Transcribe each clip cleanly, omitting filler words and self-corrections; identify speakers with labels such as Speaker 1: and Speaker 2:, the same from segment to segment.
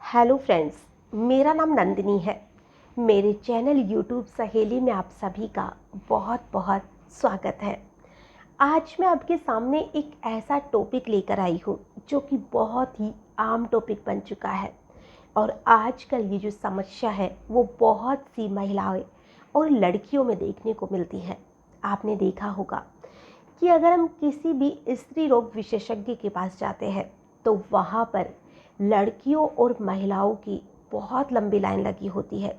Speaker 1: Hello friends, मेरा नाम नंदिनी है। मेरे चैनल यूट्यूब सहेली में आप सभी का बहुत बहुत स्वागत है। आज मैं आपके सामने एक ऐसा टॉपिक लेकर आई हूँ जो कि बहुत ही आम टॉपिक बन चुका है। और आजकल ये जो समस्या है वो बहुत सी महिलाएं और लड़कियों में देखने को मिलती है। आपने देखा होगा कि अगर हम किसी भी स्त्री रोग विशेषज्ञ के पास जाते हैं तो वहाँ पर लड़कियों और महिलाओं की बहुत लंबी लाइन लगी होती है,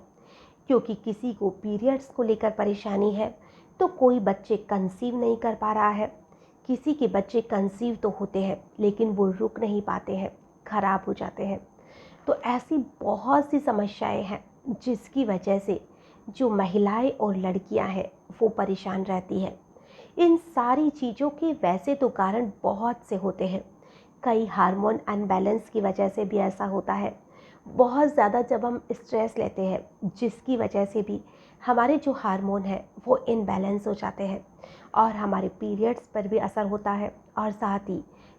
Speaker 1: क्योंकि किसी को पीरियड्स को लेकर परेशानी है तो कोई बच्चे कंसीव नहीं कर पा रहा है, किसी के बच्चे कंसीव तो होते हैं लेकिन वो रुक नहीं पाते हैं, खराब हो जाते हैं। तो ऐसी बहुत सी समस्याएं हैं जिसकी वजह से जो महिलाएं और लड़कियां हैं वो परेशान रहती हैं। इन सारी चीज़ों के वैसे तो कारण बहुत से होते हैं। कई हार्मोन अनबैलेंस की वजह से भी ऐसा होता है। बहुत ज़्यादा जब हम स्ट्रेस लेते हैं जिसकी वजह से भी हमारे जो हार्मोन है वो इनबैलेंस हो जाते हैं और हमारे पीरियड्स पर भी असर होता है और साथ ही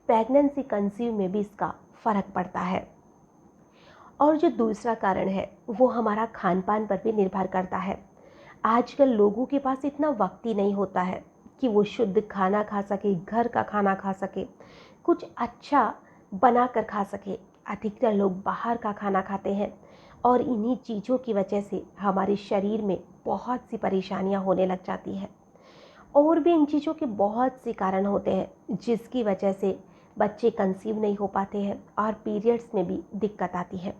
Speaker 1: प्रेगनेंसी कंसीव में भी इसका फ़र्क पड़ता है। और जो दूसरा कारण है वो हमारा खान पान पर भी निर्भर करता है। आजकल लोगों के पास इतना वक्त ही नहीं होता है कि वो शुद्ध खाना खा सके, घर का खाना खा सके, कुछ अच्छा बना कर खा सके। अधिकतर लोग बाहर का खाना खाते हैं और इन्हीं चीज़ों की वजह से हमारे शरीर में बहुत सी परेशानियां होने लग जाती हैं। और भी इन चीज़ों के बहुत से कारण होते हैं जिसकी वजह से बच्चे कंसीव नहीं हो पाते हैं और पीरियड्स में भी दिक्कत आती है।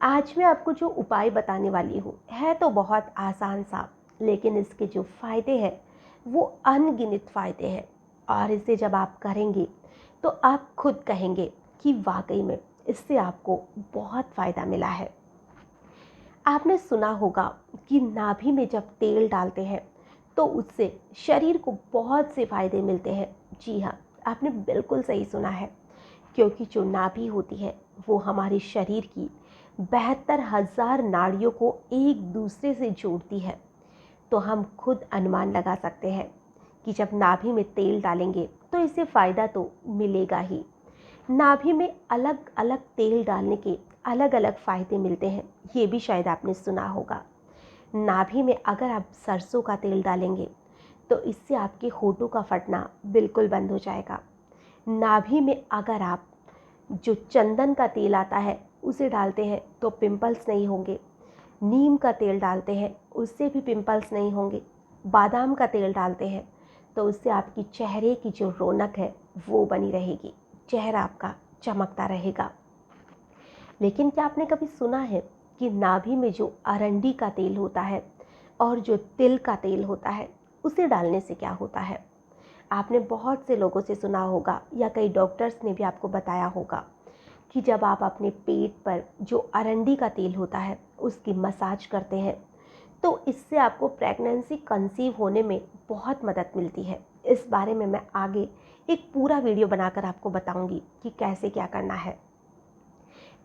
Speaker 1: आज मैं आपको जो उपाय बताने वाली हूँ है तो बहुत आसान सा, लेकिन इसके जो फ़ायदे हैं वो अनगिनत फ़ायदे हैं। और इसे जब आप करेंगे तो आप खुद कहेंगे कि वाकई में इससे आपको बहुत फ़ायदा मिला है। आपने सुना होगा कि नाभि में जब तेल डालते हैं तो उससे शरीर को बहुत से फ़ायदे मिलते हैं। जी हाँ, आपने बिल्कुल सही सुना है, क्योंकि जो नाभि होती है वो हमारे शरीर की 72,000 नाड़ियों को एक दूसरे से जोड़ती है। तो हम खुद अनुमान लगा सकते हैं कि जब नाभि में तेल डालेंगे तो इससे फ़ायदा तो मिलेगा ही। नाभि में अलग अलग तेल डालने के अलग अलग फ़ायदे मिलते हैं, ये भी शायद आपने सुना होगा। नाभि में अगर आप सरसों का तेल डालेंगे तो इससे आपके होठों का फटना बिल्कुल बंद हो जाएगा। नाभि में अगर आप जो चंदन का तेल आता है उसे डालते हैं तो पिंपल्स नहीं होंगे। नीम का तेल डालते हैं उससे भी पिंपल्स नहीं होंगे। बादाम का तेल डालते हैं तो उससे आपकी चेहरे की जो रौनक है वो बनी रहेगी, चेहरा आपका चमकता रहेगा। लेकिन क्या आपने कभी सुना है कि नाभि में जो अरंडी का तेल होता है और जो तिल का तेल होता है उसे डालने से क्या होता है? आपने बहुत से लोगों से सुना होगा या कई डॉक्टर्स ने भी आपको बताया होगा कि जब आप अपने पेट पर जो अरंडी का तेल होता है उसकी मसाज करते हैं तो इससे आपको प्रेगनेंसी कंसीव होने में बहुत मदद मिलती है। इस बारे में मैं आगे एक पूरा वीडियो बनाकर आपको बताऊंगी कि कैसे क्या करना है।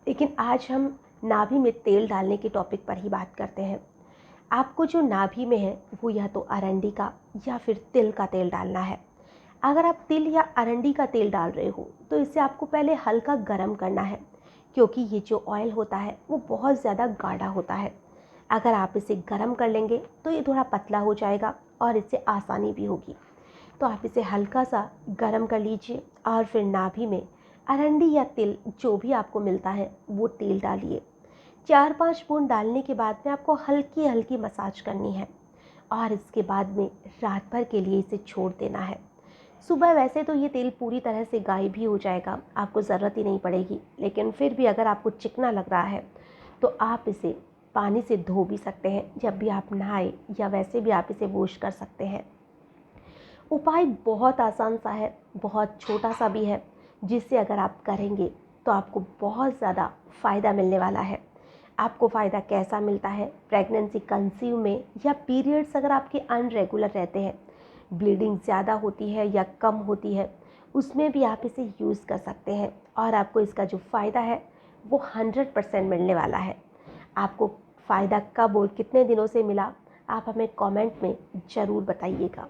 Speaker 1: लेकिन आज हम नाभि में तेल डालने के टॉपिक पर ही बात करते हैं। आपको जो नाभि में है वो या तो अरंडी का या फिर तिल का तेल डालना है। अगर आप तिल या अरंडी का तेल डाल रहे हो तो इसे आपको पहले हल्का गर्म करना है, क्योंकि ये जो ऑयल होता है वो बहुत ज़्यादा गाढ़ा होता है। अगर आप इसे गर्म कर लेंगे तो ये थोड़ा पतला हो जाएगा और इससे आसानी भी होगी। तो आप इसे हल्का सा गर्म कर लीजिए और फिर नाभि में अरंडी या तिल जो भी आपको मिलता है वो तेल डालिए। 4-5 बूंद डालने के बाद में आपको हल्की हल्की मसाज करनी है और इसके बाद में रात भर के लिए इसे छोड़ देना है। सुबह वैसे तो ये तेल पूरी तरह से गायब ही हो जाएगा, आपको ज़रूरत ही नहीं पड़ेगी, लेकिन फिर भी अगर आपको चिकना लग रहा है तो आप इसे पानी से धो भी सकते हैं जब भी आप नहाए, या वैसे भी आप इसे वॉश कर सकते हैं। उपाय बहुत आसान सा है, बहुत छोटा सा भी है, जिससे अगर आप करेंगे तो आपको बहुत ज़्यादा फ़ायदा मिलने वाला है। आपको फ़ायदा कैसा मिलता है? प्रेगनेंसी कंसीव में या पीरियड्स अगर आपके अनरेगुलर रहते हैं, ब्लीडिंग ज़्यादा होती है या कम होती है, उसमें भी आप इसे यूज़ कर सकते हैं और आपको इसका जो फ़ायदा है वो 100% मिलने वाला है। आपको फ़ायदा कब और कितने दिनों से मिला, आप हमें कमेंट में ज़रूर बताइएगा।